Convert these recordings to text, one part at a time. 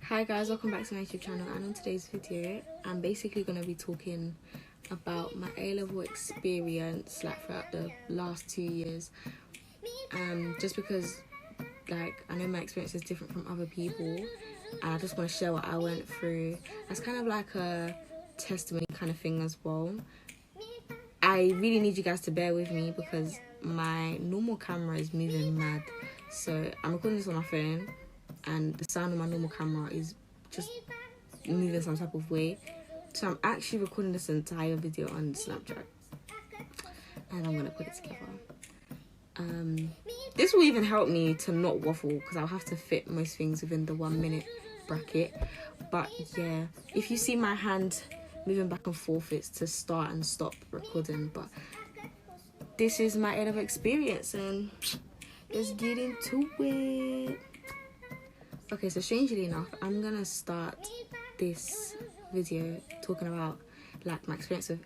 Hi guys, welcome back to my YouTube channel, and on today's video I'm basically going to be talking about my A-level experience like throughout the last 2 years, just because like I know my experience is different from other people and I just want to share what I went through as kind of like a testimony kind of thing as well. I really need you guys to bear with me because my normal camera is moving mad, so I'm recording this on my phone and the sound of my normal camera is just moving some type of way. So I'm actually recording this entire video on Snapchat and I'm gonna put it together. This will even help me to not waffle because I'll have to fit most things within the 1 minute bracket. But yeah, if you see my hand moving back and forth, it's to start and stop recording. But this is my A-level experience and let's get into it. Okay, so strangely enough, I'm gonna start this video talking about like my experience with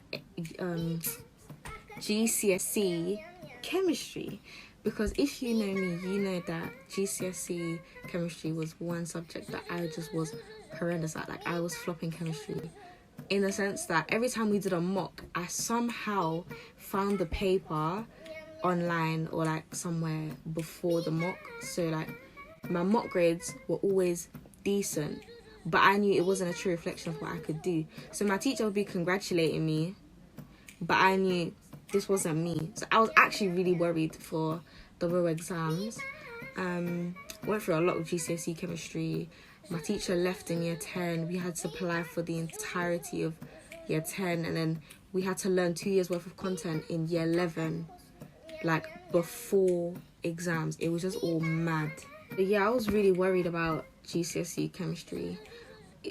GCSE chemistry, because if you know me, you know that GCSE chemistry was one subject that I just was horrendous at. Like I was flopping chemistry in the sense that every time we did a mock, I somehow found the paper online or like somewhere before the mock. So like my mock grades were always decent, but I knew it wasn't a true reflection of what I could do. So my teacher would be congratulating me, but I knew this wasn't me. So I was actually really worried for the real exams. Went through a lot of GCSE chemistry. My teacher left in year 10. We had to apply for the entirety of year 10, and then we had to learn 2 years worth of content in year 11, like before exams. It was just all mad. But yeah, I was really worried about GCSE chemistry.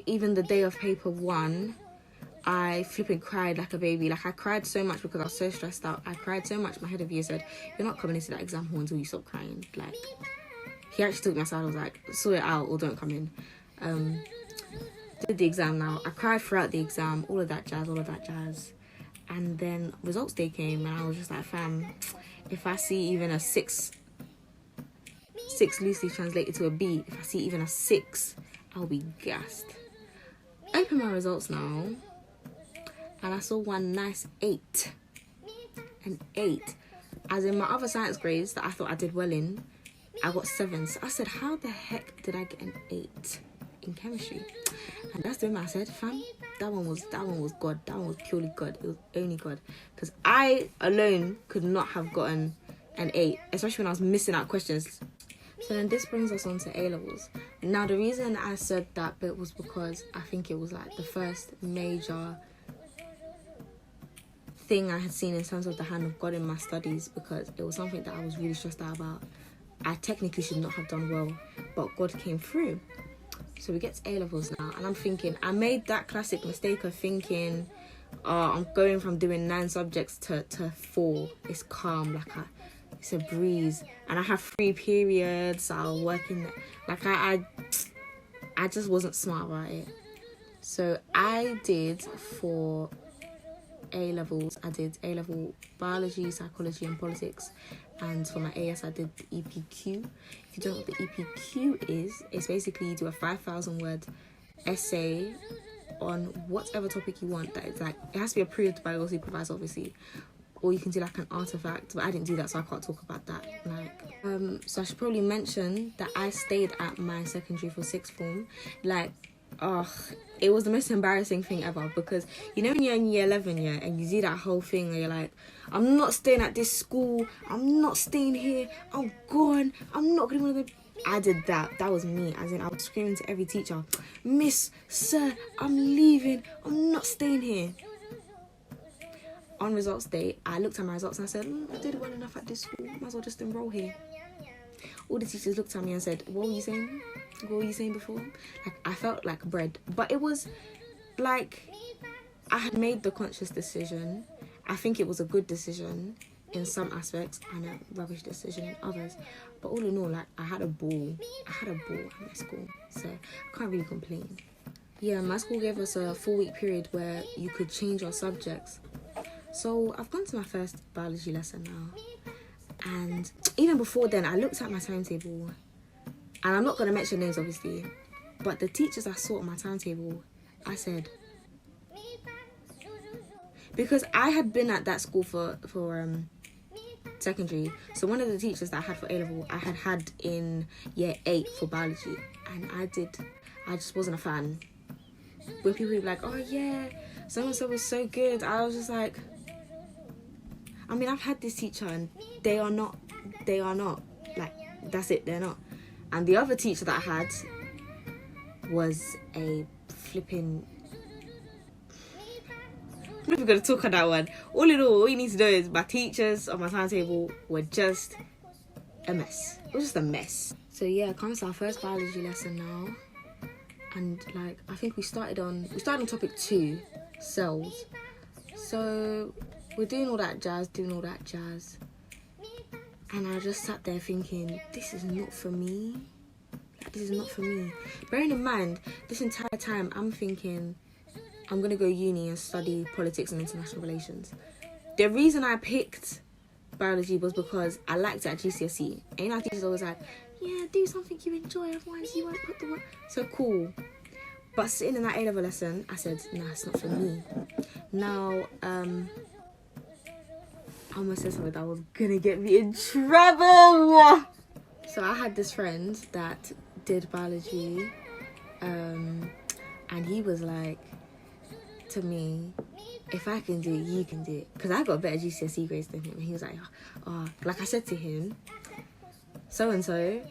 Even the day of paper 1, I flipping cried like a baby. Like I cried so much because I was so stressed out. I cried so much my head of year said, "You're not coming into that exam hall until you stop crying." Like he actually took me aside. I was like, "Sort it out or don't come in." Did the exam now. I cried throughout the exam, all of that jazz. And then results day came and I was just like, fam, if I see even a 6 loosely translated to a B, if I see even a 6, I'll be gassed. Open my results now and I saw one nice 8. An 8. As in my other science grades that I thought I did well in, I got 7s. I said, how the heck did I get an 8 in chemistry? And that's the moment I said, fam, that one was God. That one was purely God. It was only God. Because I alone could not have gotten an 8, especially when I was missing out questions. So then this brings us on to A-levels. Now the reason I said that bit was because I think it was like the first major thing I had seen in terms of the hand of God in my studies, because it was something that I was really stressed out about. I technically should not have done well, but God came through. So we get to A-levels now and I'm thinking, I made that classic mistake of thinking, I'm going from doing 9 subjects to 4. It's calm, like it's a breeze, and I have 3 periods. I'll work in like I just wasn't smart about it. So I did for A-levels, I did A-level biology, psychology and politics, and for my AS I did the EPQ. If you don't know what the EPQ is, it's basically you do a 5,000 word essay on whatever topic you want. That it's like, it has to be approved by your supervisor obviously, or you can do like an artifact, but I didn't do that so I can't talk about that. Like so I should probably mention that I stayed at my secondary for 6th form. Like it was the most embarrassing thing ever, because you know when you're in year 11 and you do that whole thing where you're like, I'm not staying at this school, I'm not staying here, I'm gone, I'm not gonna go. I did that. That was me. As in, I was screaming to every teacher, Miss, Sir, I'm leaving, I'm not staying here. On results day, I looked at my results and I said, I did well enough at this school, might as well just enroll here. All the teachers looked at me and said, what were you saying? What were you saying before? Like, I felt like bread. But it was like, I had made the conscious decision. I think it was a good decision in some aspects and a rubbish decision in others. But all in all, like, I had a ball. At my school. So I can't really complain. Yeah, my school gave us a 4-week period where you could change your subjects. So I've gone to my first biology lesson now, and even before then I looked at my timetable, and I'm not going to mention names obviously, But the teachers I saw on my timetable, I said, because I had been at that school for secondary, so one of the teachers that I had for A-level, I had in year 8 for biology, and I just wasn't a fan. When people were like, oh yeah, so-and-so was so good, I was just like, I mean, I've had this teacher and they are not, like, that's it, they're not. And the other teacher that I had was a flipping... I'm not even going to talk on that one. All in all you need to know is my teachers on my timetable were just a mess. It was just a mess. So yeah, comes to our first biology lesson now. And like, I think we started on topic 2, cells. So we're doing all that jazz. And I just sat there thinking, this is not for me. Like, this is not for me. Bearing in mind, this entire time I'm thinking, I'm going to go uni and study politics and international relations. The reason I picked biology was because I liked it at GCSE. And you know, teachers always like, yeah, do something you enjoy, otherwise you won't put the work. So cool. But sitting in that A-level lesson, I said, nah, it's not for me. Now, I almost said something that was going to get me in trouble. So I had this friend that did biology. And he was like, to me, if I can do it, you can do it. Because I got better GCSE grades than him. And he was like, oh, like I said to him, so-and-so,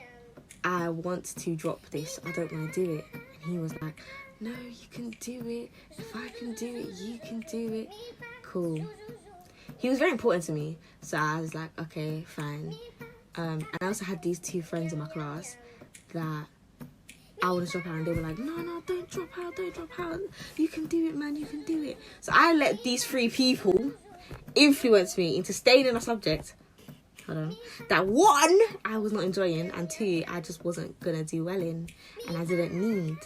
I want to drop this. I don't want to do it. And he was like, no, you can do it. If I can do it, you can do it. Cool. He was very important to me. So I was like, okay, fine. And I also had these 2 friends in my class that I want to drop out, and they were like, no, don't drop out. You can do it, man, you can do it. So I let these 3 people influence me into staying in a subject. Hold on. That 1, I was not enjoying, and 2, I just wasn't going to do well in, and I didn't need.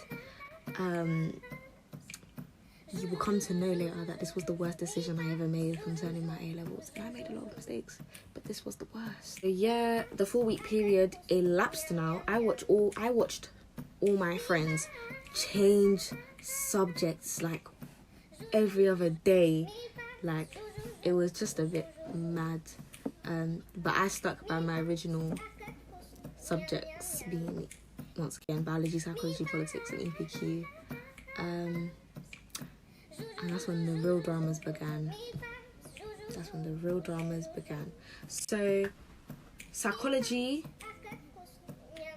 You will come to know later that this was the worst decision I ever made concerning my A-levels. And I made a lot of mistakes, but this was the worst. So yeah, the 4-week period elapsed now. I watched all my friends change subjects like every other day. Like, it was just a bit mad. But I stuck by my original subjects, being, once again, biology, psychology, politics, and EPQ. And that's when the real dramas began. So, psychology,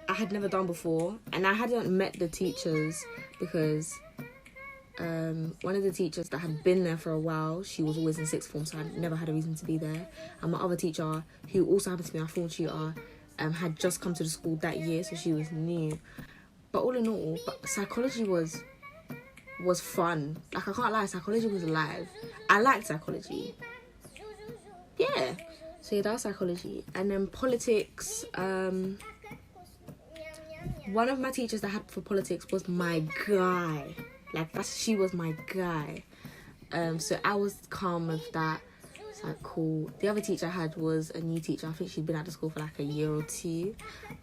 I had never done before, and I hadn't met the teachers because one of the teachers that had been there for a while, she was always in 6th form, so I never had a reason to be there. And my other teacher, who also happened to be my form tutor, had just come to the school that year, so she was new. But all in all, psychology was fun. Like, I can't lie, psychology was alive. I liked psychology. Yeah. So yeah, that was psychology. And then politics, one of my teachers that I had for politics was my guy. Like, she was my guy. So I was calm with that. It's like, cool. The other teacher I had was a new teacher. I think she'd been at the school for like a year or 2.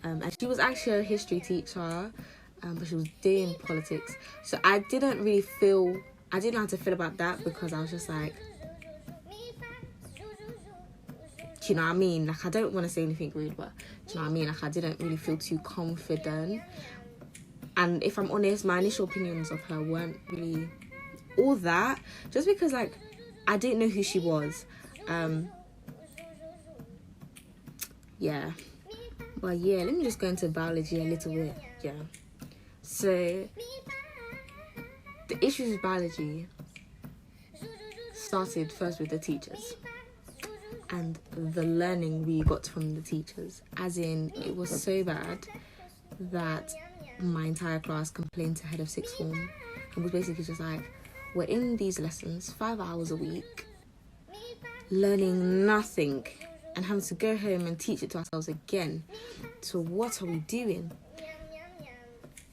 And she was actually a history teacher. But she was doing politics. So I didn't know how to feel about that, because I was just like, do you know what I mean? Like, I don't want to say anything rude, but do you know what I mean? Like, I didn't really feel too confident. And if I'm honest, my initial opinions of her weren't really all that. Just because, like, I didn't know who she was. Yeah. But yeah, let me just go into biology a little bit. Yeah. So, the issues with biology started first with the teachers and the learning we got from the teachers. As in, it was so bad that my entire class complained to head of 6th form and was basically just like, we're in these lessons 5 hours a week, learning nothing, and having to go home and teach it to ourselves again. So what are we doing?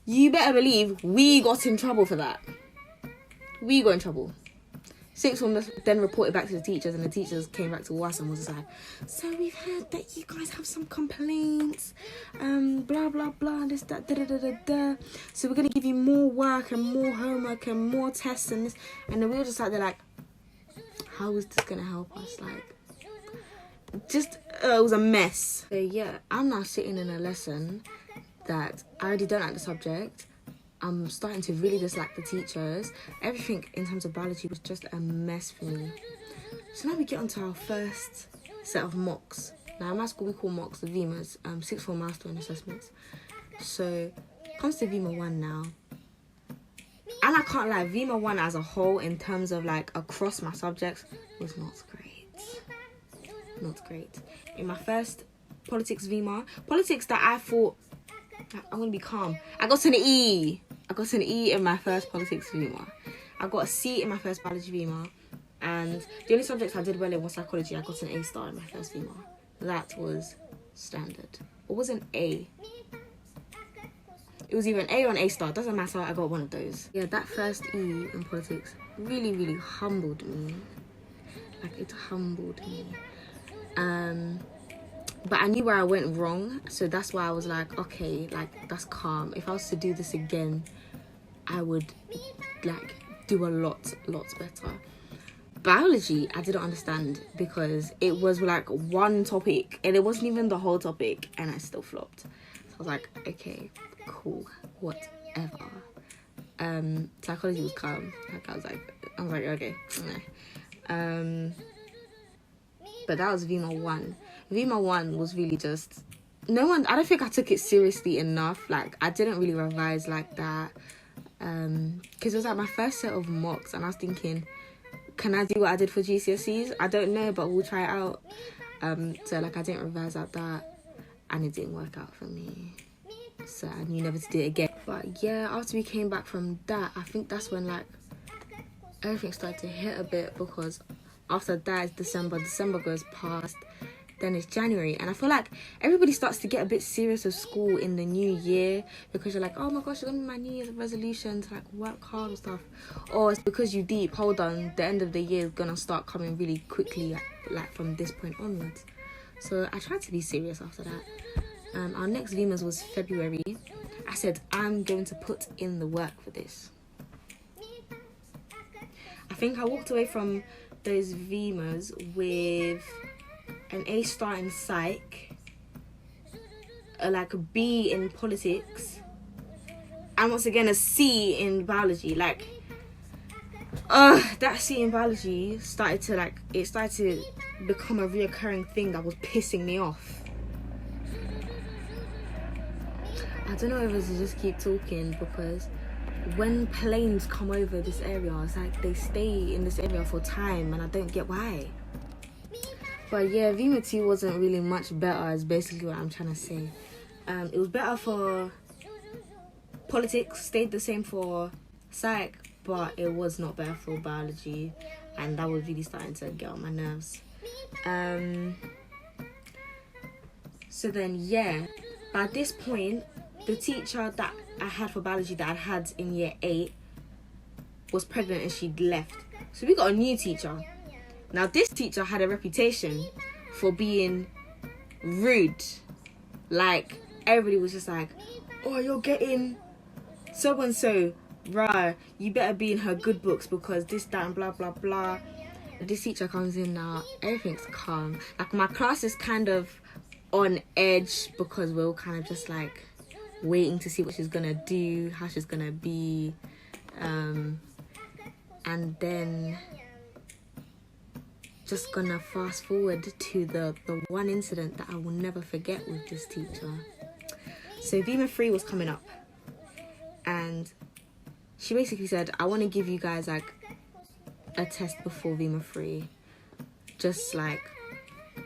You better believe we got in trouble for that. We got in trouble. Sixth form then reported back to the teachers, and the teachers came back to us and was like, so we've heard that you guys have some complaints, blah blah blah, this that da da da da da. So we're gonna give you more work and more homework and more tests and this. And then we were just like, they're like, how is this gonna help us? Like, just it was a mess. So yeah, I'm now sitting in a lesson that I already don't like the subject. I'm starting to really dislike the teachers. Everything in terms of biology was just a mess for me. So now we get onto our first set of mocks. Now in my school we call mocks the VMAs, sixth form milestone assessments. So comes to VMA 1 now. And I can't lie, VMA 1 as a whole in terms of like across my subjects was not great. Not great. In my first politics VMA, politics that I thought, I'm going to be calm. I got an E. I got an E in my first politics VMA. I got a C in my first biology VMA. And the only subjects I did well in was psychology. I got an A star in my first VMA. That was standard. It was an A. It was either an A or an A star. Doesn't matter. I got one of those. Yeah, that first E in politics really, really humbled me. Like, it humbled me. But I knew where I went wrong, so that's why I was like, okay, like, that's calm. If I was to do this again, I would, like, do a lot better. Biology, I didn't understand because it was, like, one topic, and it wasn't even the whole topic, and I still flopped. So I was like, okay, cool, whatever. Psychology was calm. Like, I was like, okay. But that was VMA 1. VMA 1 was really just... I don't think I took it seriously enough. Like, I didn't really revise like that. Because it was like my first set of mocks. And I was thinking, can I do what I did for GCSEs? I don't know, but we'll try it out. So, like, I didn't revise like that. And it didn't work out for me. So, I knew never to do it again. But, yeah, after we came back from that, I think that's when, like, everything started to hit a bit. Because after that, it's December. December goes past. Then it's January, and I feel like everybody starts to get a bit serious with school in the new year because you're like, oh my gosh, it's gonna be my New Year's resolution to like work hard and stuff. Or it's because you deep, hold on, the end of the year is gonna start coming really quickly, like from this point onwards. So I tried to be serious after that. Our next VMAs was February. I said, I'm going to put in the work for this. I think I walked away from those VMAs with an A star in psych, like a B in politics, and once again a C in biology. Like, that C in biology started to become a reoccurring thing that was pissing me off. I don't know if it's to just keep talking, because when planes come over this area, it's like they stay in this area for time, and I don't get why. But yeah, VMA 2 wasn't really much better, is basically what I'm trying to say. It was better for politics, stayed the same for psych, but it was not better for biology, and that was really starting to get on my nerves. So then, yeah, by this point, the teacher that I had for biology that I had in year 8 was pregnant and she'd left. So we got a new teacher. Now, this teacher had a reputation for being rude. Like, everybody was just like, oh, you're getting so-and-so. Rah, you better be in her good books because this, that, and blah, blah, blah. This teacher comes in now, everything's calm. Like, my class is kind of on edge because we're all kind of just, like, waiting to see what she's gonna do, how she's gonna be. And then... just gonna fast forward to the one incident that I will never forget with this teacher. So VMA 3 was coming up, and she basically said, I want to give you guys like a test before VMA 3, just like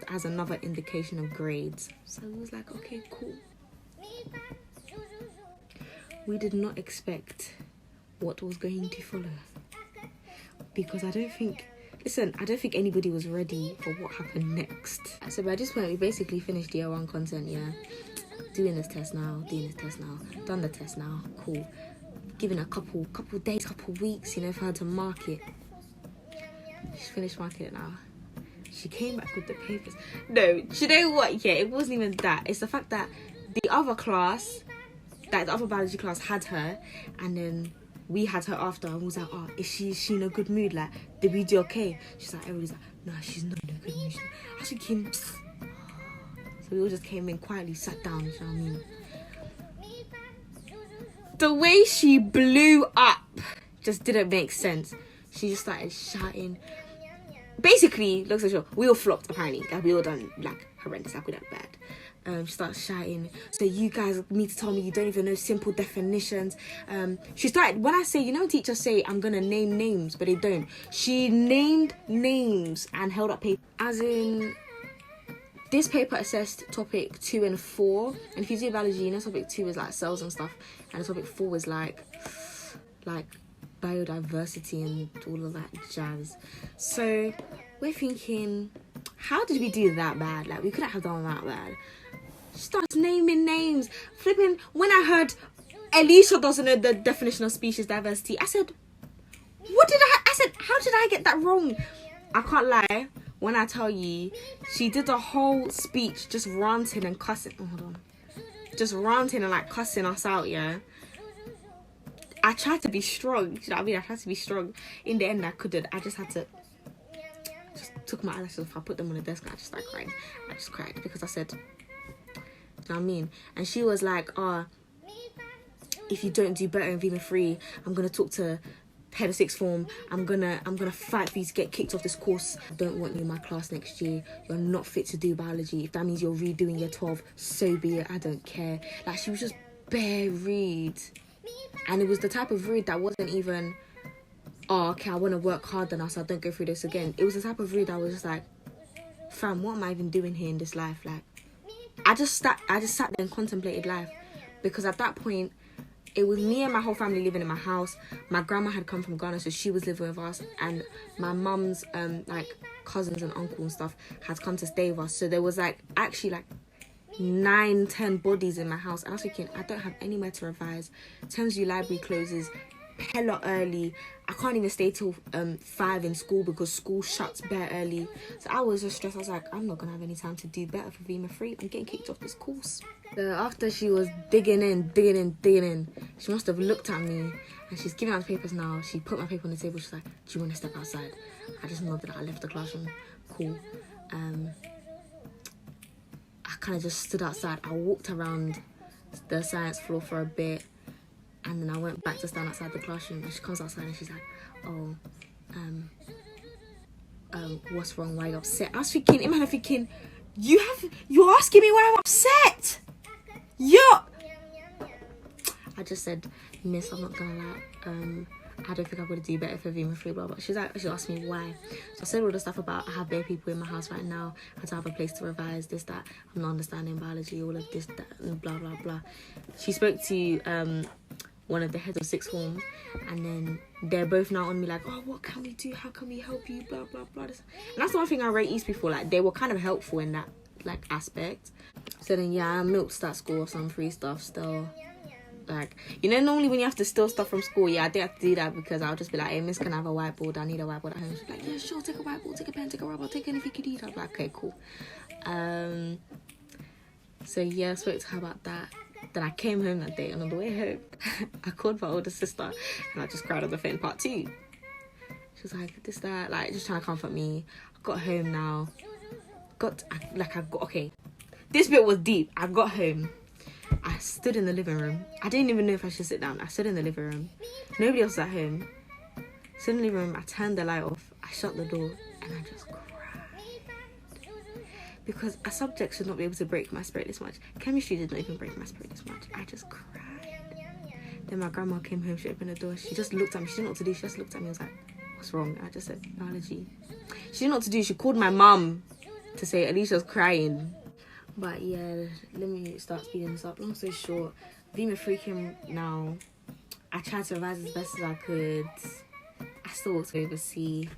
as another indication of grades. So it was like, okay, cool. We did not expect what was going to follow, because I don't think anybody was ready for what happened next. So by this point, we basically finished year 1 content, yeah. Doing this test now, done the test now, cool. Given a couple days, couple weeks, for her to mark it. She's finished marking it now. She came back with the papers. No, do you know what? Yeah, it wasn't even that. It's the fact that the other class, that the other biology class had her, and then we had her after, and was like, oh, is she in a good mood? Like, did we do okay? She's like, everybody's like, no, she's not in a good mood. I was thinking, so we all just came in quietly, sat down, you know what I mean? The way she blew up just didn't make sense. She just started shouting. Basically, looks like we all flopped apparently. Like, we all done like horrendous, like we done bad. She starts shouting, so you guys need to tell me you don't even know simple definitions. She started, when I say, you know, teachers say I'm gonna name names, but they don't. She named names and held up paper. As in, this paper assessed topic 2 and 4. And if you do biology, you know, topic 2 is like cells and stuff, and topic 4 is like biodiversity and all of that jazz. So we're thinking, how did we do that bad? Like, we couldn't have done that bad. She starts naming names, flipping. When I heard Alicia doesn't know the definition of species diversity, I said, I said, how did I get that wrong? I can't lie when I tell you, she did a whole speech just ranting and cussing. Oh, hold on. Just ranting and like cussing us out, yeah. I tried to be strong. You know what I mean? I tried to be strong. In the end, I couldn't. I just had to. Just took my eyelashes off. I put them on the desk and I just started crying. I just cried because I said, you know what I mean? And she was like, if you don't do better in Vima 3, I'm gonna talk to head of sixth form. I'm gonna fight for you to get kicked off this course. I don't want you in my class next year. You're not fit to do biology. If that means you're redoing year 12, so be it. I don't care. Like, she was just bare rude. And it was the type of rude that wasn't even, oh, okay, I want to work harder now so I don't go through this again. It was the type of rude that was just like, fam, what am I even doing here in this life? Like, I just sat there and contemplated life. Because at that point, it was me and my whole family living in my house. My grandma had come from Ghana, so she was living with us. And my mum's, like, cousins and uncle and stuff had come to stay with us. So there was, like, actually, like, 9-10 bodies in my house. And I was thinking, I don't have anywhere to revise. Thamesley Library closes hella early. I can't even stay till 5 in school because school shuts bare early. So I was just stressed. I was like, I'm not gonna have any time to do better for Vima 3. I'm getting kicked off this course. So after she was digging in, she must have looked at me and she's giving out the papers now. She put my paper on the table. She's like, do you want to step outside? I just nodded. I left the classroom. Cool. I kind of just stood outside. I walked around the science floor for a bit, and then I went back to stand outside the classroom. And she comes outside and she's like, oh, what's wrong? Why are you upset? I was thinking, imagine thinking, you're asking me why I'm upset. I just said, miss, I'm not gonna lie. I don't think I'm gonna do better for Vima 3, blah, blah. She asked me why. So I said all the stuff about I have bare people in my house right now. I don't have a place to revise, this, that. I'm not understanding biology, all of this, that, and blah, blah, blah. She spoke to one of the heads of sixth form, and then they're both now on me like, oh, what can we do? How can we help you? Blah, blah, blah. And that's the one thing I rate East before. Like, they were kind of helpful in that, like, aspect. So then, yeah, I milked that school of some free stuff still. Like, you know, normally when you have to steal stuff from school, yeah, I didn't have to do that because I'll just be like, hey, miss, can I have a whiteboard? I need a whiteboard at home. She's like, yeah, sure, take a whiteboard, take a pen, take a rubber, take anything you need. I'm like, okay, cool. So yeah, I spoke to her about that. Then I came home that day, and on the way home, I called my older sister, and I just cried on the phone part 2. She was like, this, that, like, just trying to comfort me. I got home now. Okay, this bit was deep. I got home. I stood in the living room. I didn't even know if I should sit down. I stood in the living room. Nobody else was at home. Stood in the living room. I turned the light off. I shut the door. And I just cried. Because a subject should not be able to break my spirit this much. Chemistry did not even break my spirit this much. I just cried. Then my grandma came home. She opened the door. She just looked at me. She didn't know what to do. She just looked at me and was like, what's wrong? And I just said, biology. She didn't know what to do. She called my mum to say Alicia's crying. But yeah, let me start speeding this up. Long story short, Vima 3 came now. I tried to revise as best as I could. I still walked over C.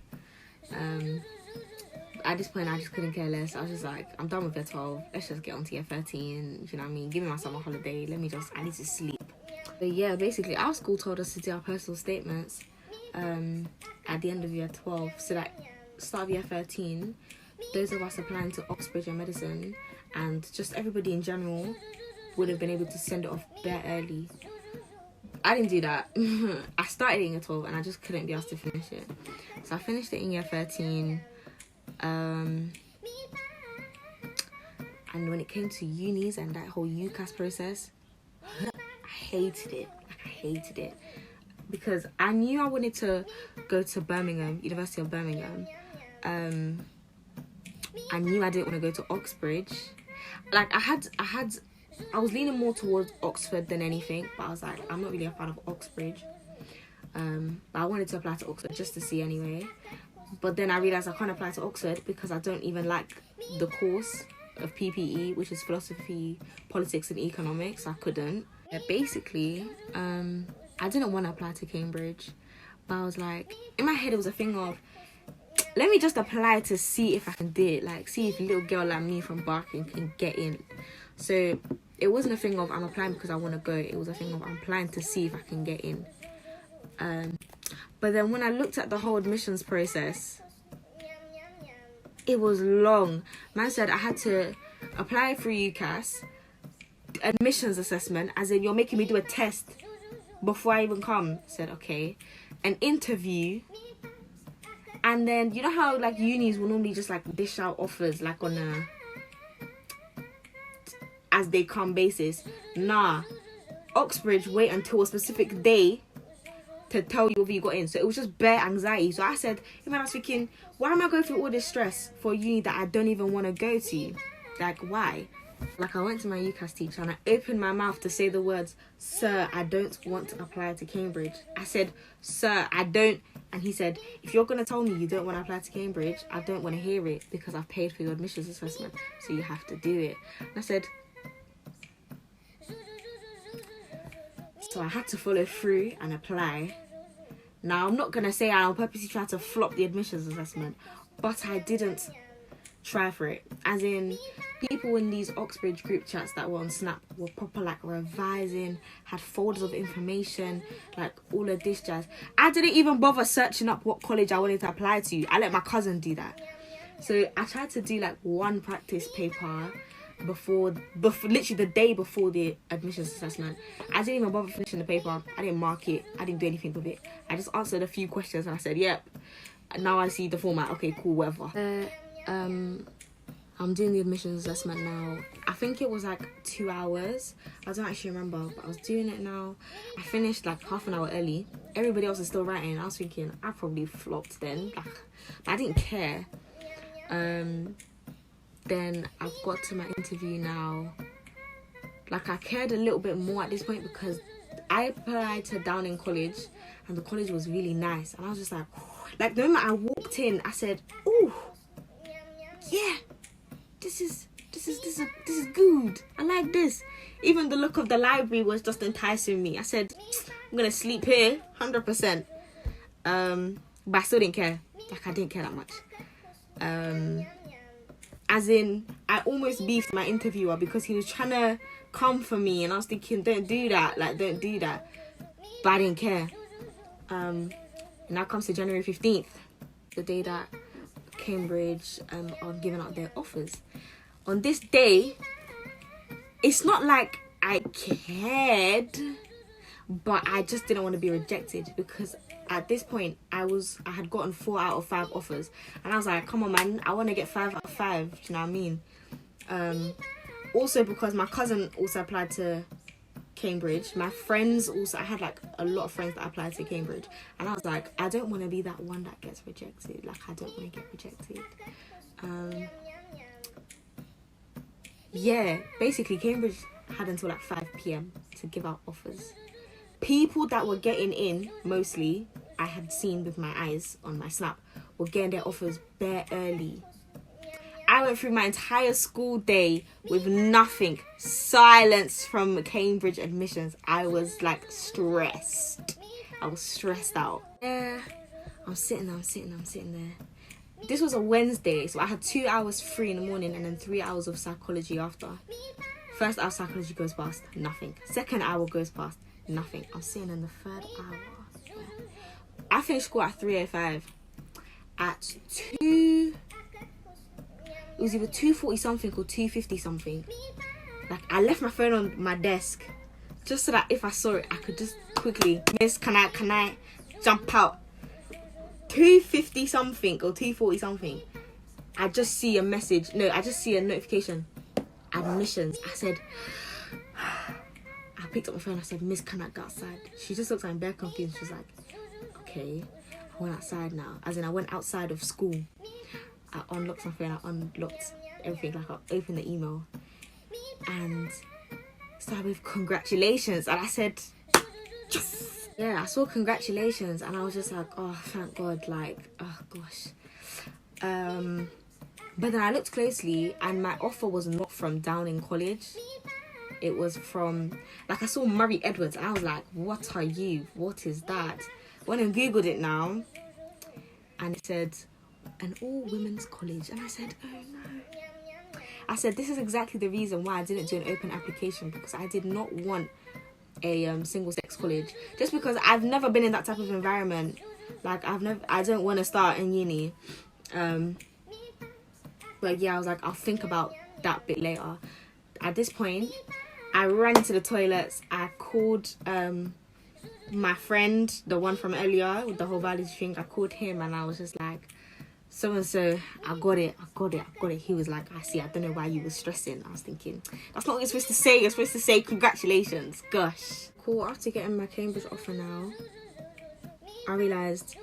At this point, I just couldn't care less. I was just like, I'm done with year 12. Let's just get on to year 13. You know what I mean? Give me my summer holiday. I need to sleep. But yeah, basically, our school told us to do our personal statements at the end of year 12. So that start of year 13, those of us applying to Oxbridge and medicine, and just everybody in general, would have been able to send it off bare early. I didn't do that. I started it in year 12 and I just couldn't be asked to finish it. So I finished it in year 13. And when it came to unis and that whole UCAS process, I hated it. Like, I hated it. Because I knew I wanted to go to Birmingham, University of Birmingham. I knew I didn't want to go to Oxbridge. Like, I was leaning more towards Oxford than anything, but I was like, I'm not really a fan of Oxbridge. But I wanted to apply to Oxford just to see anyway. But then I realised I can't apply to Oxford because I don't even like the course of PPE, which is philosophy, politics and economics. I couldn't. Basically, I didn't want to apply to Cambridge, but I was like, in my head it was a thing of, let me just apply to see if I can do it, like see if a little girl like me from Barking can get in. So it wasn't a thing of I'm applying because I want to go, it was a thing of I'm applying to see if I can get in. But then when I looked at the whole admissions process, it was long. Man said I had to apply for UCAS, admissions assessment, as in you're making me do a test before I even come. I said okay, an interview, and then you know how like unis will normally just like dish out offers like on a as they come basis. Nah, Oxbridge wait until a specific day to tell you whether you got in. So it was just bare anxiety. So I said, I was thinking, why am I going through all this stress for uni that I don't even want to go to? Like, why? Like, I went to my UCAS teacher and I opened my mouth to say the words, sir, I don't want to apply to Cambridge. I said, sir, I don't. And he said, if you're going to tell me you don't want to apply to Cambridge, I don't want to hear it because I've paid for your admissions assessment. So you have to do it. And I said, so I had to follow through and apply. Now, I'm not going to say I purposely tried to flop the admissions assessment, but I didn't try for it. As in, people in these Oxbridge group chats that were on Snap were proper like revising, had folders of information, like all of this jazz. I didn't even bother searching up what college I wanted to apply to. I let my cousin do that. So I tried to do like one practice paper before literally the day before the admissions assessment. I didn't even bother finishing the paper. I didn't mark it. I didn't do anything with it. I just answered a few questions and I said, yep, now I see the format. Okay, cool, whatever. I'm doing the admissions assessment now. I think it was like 2 hours. I don't actually remember, but I was doing it now. I finished like half an hour early. Everybody else is still writing. I was thinking I probably flopped then. Like, I didn't care. Then I've got to my interview now. Like, I cared a little bit more at this point because I applied to Downing College and the college was really nice. And I was just like the moment I walked in, I said, "Ooh, yeah, this is good. I like this." Even the look of the library was just enticing me. I said, I'm gonna sleep here, 100%. But I still didn't care. Like, I didn't care that much. As in, I almost beefed my interviewer because he was trying to come for me, and I was thinking, don't do that. Like, don't do that. But I didn't care. And now comes to January 15th, the day that Cambridge are giving out their offers. On this day, it's not like I cared, but I just didn't want to be rejected because at this point I had gotten 4 out of 5 offers, and I was like, come on man, I want to get 5 out of 5. Do you know what I mean? Also because my cousin also applied to Cambridge. My friends also, I had like a lot of friends that applied to Cambridge, and I was like, I don't want to be that one that gets rejected. Like, I don't want to get rejected. Yeah, basically Cambridge had until like 5 p.m. to give out offers. People that were getting in, mostly, I had seen with my eyes on my Snap, were getting their offers bare early. I went through my entire school day with nothing. Silence from Cambridge admissions. I was like stressed. I was stressed out. Yeah, I'm sitting there. This was a Wednesday, so I had 2 hours free in the morning and then 3 hours of psychology after. First hour of psychology goes past, nothing. Second hour goes past, nothing. I'm sitting in the third hour. I finished school at 3:05. at 2, it was either 2:40 something or 2:50 something. Like, I left my phone on my desk just so that if I saw it, I could just quickly, miss, can I jump out? 2:50 something or 2:40 something. I just see a message. No, I just see a notification. Admissions. I said, I picked up my phone. I said, Miss, can I go outside? She just looked like I'm very confused. She was like, okay. I went outside now. As in, I went outside of school. I unlocked my phone. I unlocked everything. Like, I opened the email. And started with congratulations. And I said, yes. Yeah, I saw congratulations. And I was just like, oh, thank God. Like, oh, gosh. But then I looked closely. And my offer was not from Downing College. It was from, like, I saw Murray Edwards. And I was like, what are you? What is that? Went and Googled it now. And it said, an all-women's college. And I said, oh no. I said, this is exactly the reason why I didn't do an open application, because I did not want a single-sex college. Just because I've never been in that type of environment. Like, I don't want to start in uni. But yeah, I was like, I'll think about that bit later. At this point, I ran into the toilets. I called my friend, the one from earlier with the whole biology thing. I called him and I was just like, so-and-so, I got it. He was like, I see, I don't know why you were stressing. I was thinking, that's not what you're supposed to say. You're supposed to say congratulations. Gosh. Cool, after getting my Cambridge offer now, I realised,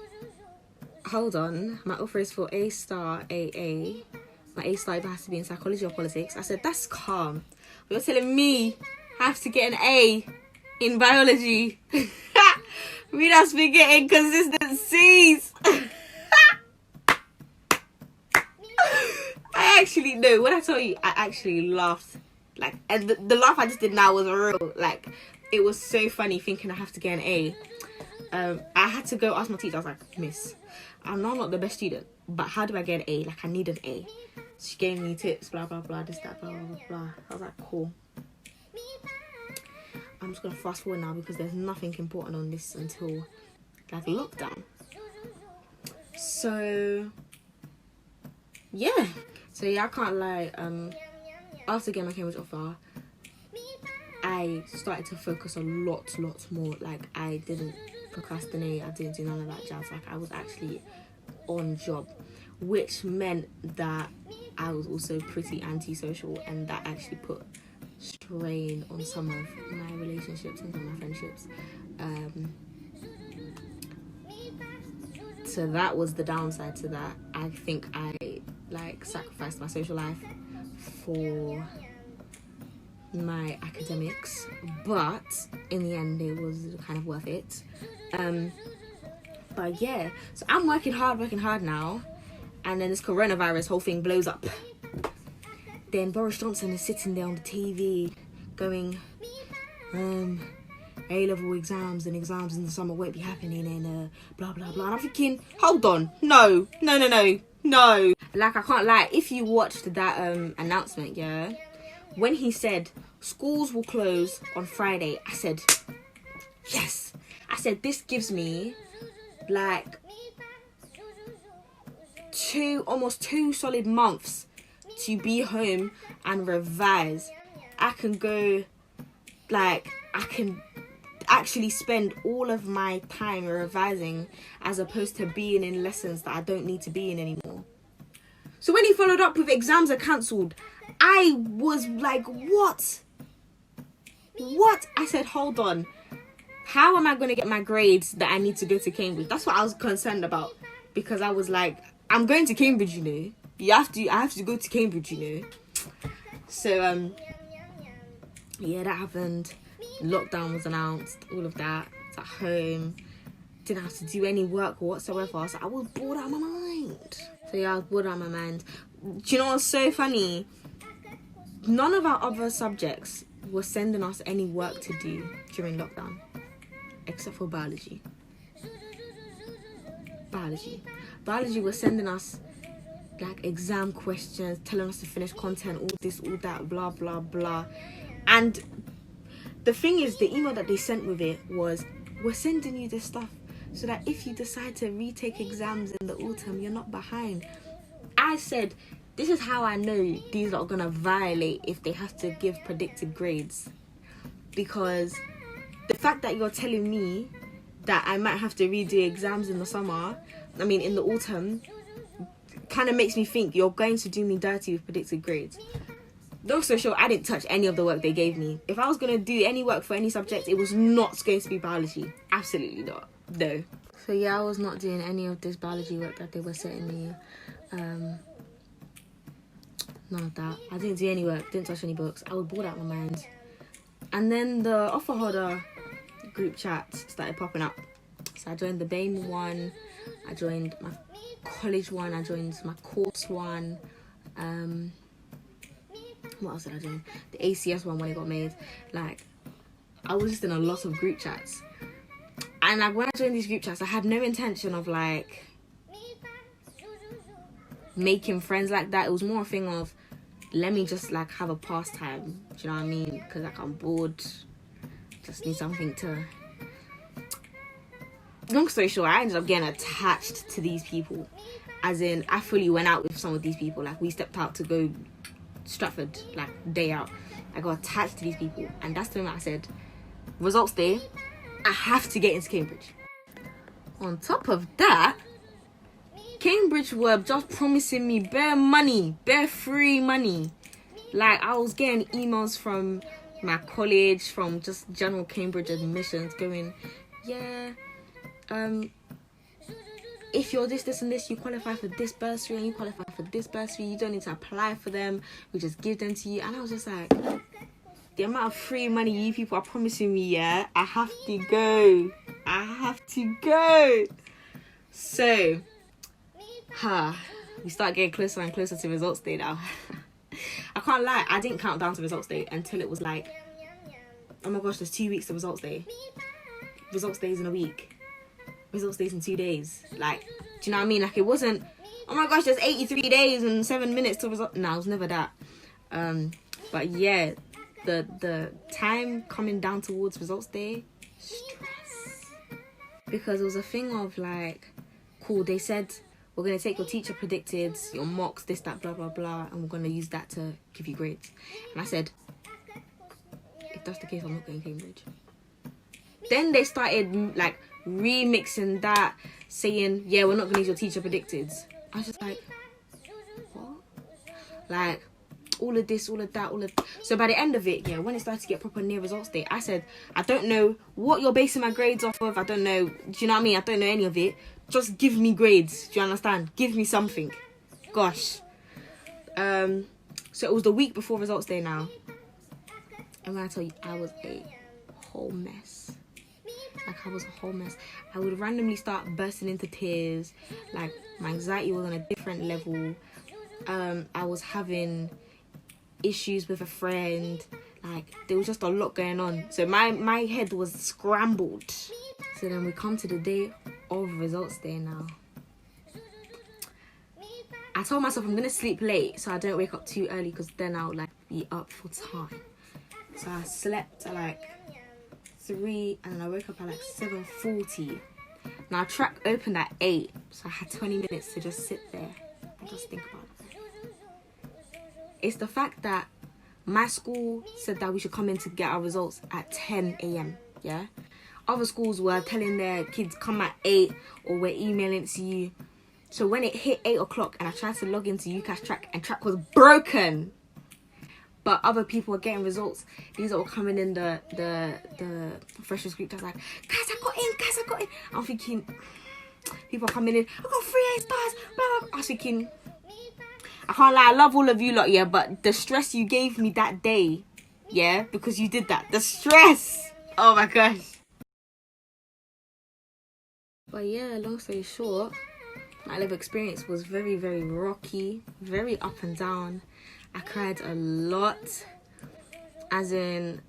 hold on, my offer is for A star AA. My A star either has to be in psychology or politics. I said, that's calm. But you're telling me I have to get an A in biology. Me that's been getting consistent C's. I actually, no, when I tell you, I actually laughed. Like, and the laugh I just did now was real. Like, it was so funny thinking I have to get an A. I had to go ask my teacher. I was like, Miss, I'm not the best student, but how do I get an A? Like, I need an A. She gave me tips, blah, blah, blah, this, that, blah, blah, blah, blah. I was like, cool. I'm just going to fast forward now because there's nothing important on this until, like, lockdown. So, yeah. So, yeah, I can't lie. After getting my Cambridge offer, I started to focus a lot more. Like, I didn't procrastinate. I didn't do none of that jazz. Like, I was actually on job, which meant that I was also pretty antisocial, and that actually put strain on some of my relationships and some of my friendships. So that was the downside to that. I think I sacrificed my social life for my academics, but in the end it was kind of worth it. But yeah, so I'm working hard now, and then this coronavirus whole thing blows up. Then Boris Johnson is sitting there on the TV going, A-level exams and exams in the summer won't be happening, and blah blah blah. And I'm thinking, hold on, no. Like, I can't lie, if you watched that announcement, yeah, when he said schools will close on Friday, I said, yes. I said, this gives me like almost two solid months to be home and revise. I can go, like, I can actually spend all of my time revising as opposed to being in lessons that I don't need to be in anymore. So when he followed up with exams are cancelled, I was like, what? I said, hold on. How am I going to get my grades that I need to go to Cambridge? That's what I was concerned about, because I was like, I'm going to Cambridge, you know. I have to go to Cambridge, you know. So, yeah, that happened. Lockdown was announced, all of that. I was at home. Didn't have to do any work whatsoever. So I was bored out of my mind. So yeah, I was bored out of my mind. Do you know what's so funny? None of our other subjects were sending us any work to do during lockdown, except for biology. Biology was sending us like exam questions, telling us to finish content, all this, all that, blah blah blah. And the thing is, the email that they sent with it was, we're sending you this stuff so that if you decide to retake exams in the autumn, you're not behind. I said, this is how I know these are going to violate if they have to give predicted grades. Because the fact that you're telling me that I might have to redo exams in the in the autumn, kind of makes me think you're going to do me dirty with predicted grades. Long story short, I didn't touch any of the work they gave me. If I was going to do any work for any subject, it was not going to be biology. Absolutely not. No. So yeah, I was not doing any of this biology work that they were setting me. None of that. I didn't do any work, didn't touch any books. I was bored out of my mind. And then the offer holder group chat started popping up. So I joined the BAME one, I joined my college one, I joined my course one. What else did I join? The ACS one when it got made. Like, I was just in a lot of group chats. And like when I joined these group chats, I had no intention of like making friends like that. It was more a thing of, let me just like have a pastime. Do you know what I mean? Because like I'm bored. Just need something to... Long story short, I ended up getting attached to these people. As in, I fully went out with some of these people. Like, we stepped out to go Stratford, like, day out. I got attached to these people. And that's the moment I said, results day, I have to get into Cambridge. On top of that, Cambridge were just promising me bare money, bare free money. Like, I was getting emails from my college, from just general Cambridge admissions going, yeah, if you're this and this, you qualify for this bursary and you qualify for this bursary, you don't need to apply for them, we just give them to you. And I was just like, the amount of free money you people are promising me, yeah, I have to go. So, we start getting closer and closer to results day now. I can't lie, I didn't count down to results day until it was like, oh my gosh, there's 2 weeks to results day. Results day is in a week. Results days in 2 days. Like, do you know what I mean? Like, it wasn't, oh my gosh, there's 83 days and 7 minutes to result. No, it was never that. But yeah, the time coming down towards results day, stress. Because it was a thing of like, cool, they said, we're going to take your teacher predicted, your mocks, this, that, blah, blah, blah, and we're going to use that to give you grades. And I said, if that's the case, I'm not going to Cambridge. Then they started like remixing that, saying, yeah, we're not going to use your teacher predicted. I was just like, what? Like, all of this, all of that, all of... So by the end of it, yeah, when it started to get proper near results day, I said, I don't know what you're basing my grades off of. I don't know, do you know what I mean? I don't know any of it. Just give me grades. Do you understand? Give me something. Gosh. So it was the week before results day now. And when I tell you, I was a whole mess. Like, I was a whole mess. I would randomly start bursting into tears. Like, my anxiety was on a different level. I was having issues with a friend. Like, there was just a lot going on. So my head was scrambled. So then we come to the day of results day now. I told myself I'm gonna sleep late so I don't wake up too early, because then I'll like be up for time. So I slept at like 3 and then I woke up at like 7:40. Now track opened at 8, so I had 20 minutes to just sit there and just think about it. It's the fact that my school said that we should come in to get our results at 10 a.m. yeah, other schools were telling their kids come at 8 or we're emailing it to you. So when it hit 8 o'clock and I tried to log into UCAS track and track was broken, but other people were getting results, these are all coming in the freshers group. I was like, guys, I got in. I'm thinking, people are coming in, I got 3 A stars, blah, blah. I was thinking, I can't lie, I love all of you lot, yeah, but the stress you gave me that day, yeah, because you did that, the stress, oh my gosh. But yeah, long story short, my life experience was very, very rocky, very up and down. I cried a lot. As in,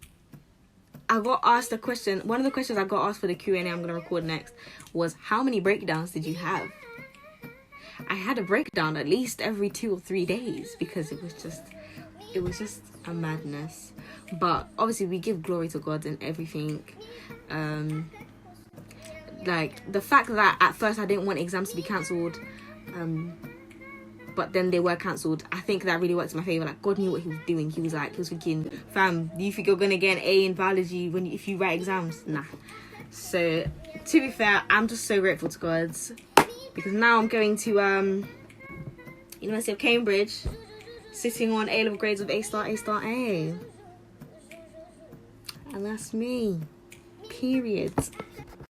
I got asked a question. One of the questions I got asked for the Q&A I'm going to record next was, how many breakdowns did you have? I had a breakdown at least every 2 or 3 days because it was just a madness. But obviously we give glory to God and everything. like the fact that at first I didn't want exams to be cancelled, but then they were cancelled, I think that really worked in my favour. Like, God knew what he was doing. He was thinking, fam, do you think you're gonna get an A in biology if you write exams? Nah. So to be fair, I'm just so grateful to God, because now I'm going to University of Cambridge, sitting on A-level grades of A star, and that's me. Period.